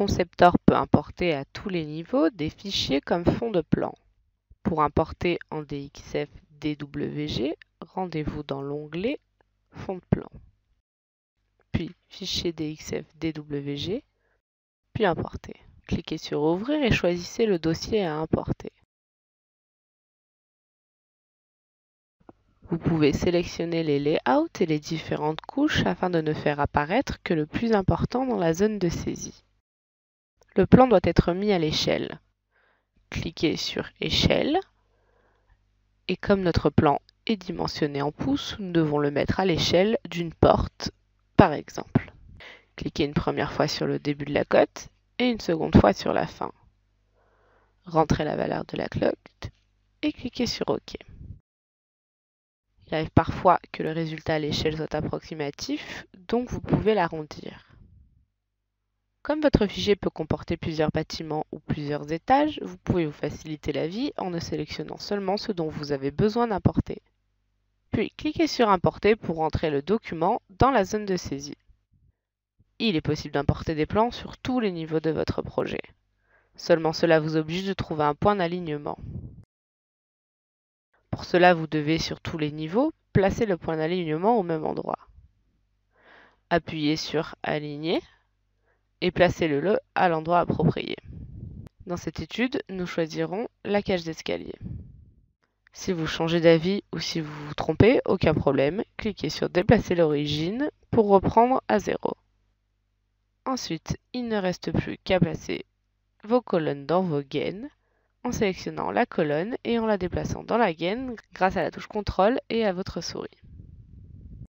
concepteur peut importer à tous les niveaux des fichiers comme fond de plan. Pour importer en DXF DWG, rendez-vous dans l'onglet Fond de plan, puis Fichier DXF DWG, puis Importer. Cliquez sur Ouvrir et choisissez le dossier à importer. Vous pouvez sélectionner les layouts et les différentes couches afin de ne faire apparaître que le plus important dans la zone de saisie. Le plan doit être mis à l'échelle. Cliquez sur Échelle et comme notre plan est dimensionné en pouces, nous devons le mettre à l'échelle d'une porte, par exemple. Cliquez une première fois sur le début de la cote et une seconde fois sur la fin. Rentrez la valeur de la cote et cliquez sur OK. Il arrive parfois que le résultat à l'échelle soit approximatif, donc vous pouvez l'arrondir. Comme votre fichier peut comporter plusieurs bâtiments ou plusieurs étages, vous pouvez vous faciliter la vie en ne sélectionnant seulement ce dont vous avez besoin d'importer. Puis cliquez sur Importer pour entrer le document dans la zone de saisie. Il est possible d'importer des plans sur tous les niveaux de votre projet. Seulement cela vous oblige de trouver un point d'alignement. Pour cela, vous devez, sur tous les niveaux, placer le point d'alignement au même endroit. Appuyez sur Aligner et placez-le à l'endroit approprié. Dans cette étude, nous choisirons la cage d'escalier. Si vous changez d'avis ou si vous vous trompez, aucun problème, cliquez sur Déplacer l'origine pour reprendre à 0. Ensuite, il ne reste plus qu'à placer vos colonnes dans vos gaines en sélectionnant la colonne et en la déplaçant dans la gaine grâce à la touche CTRL et à votre souris.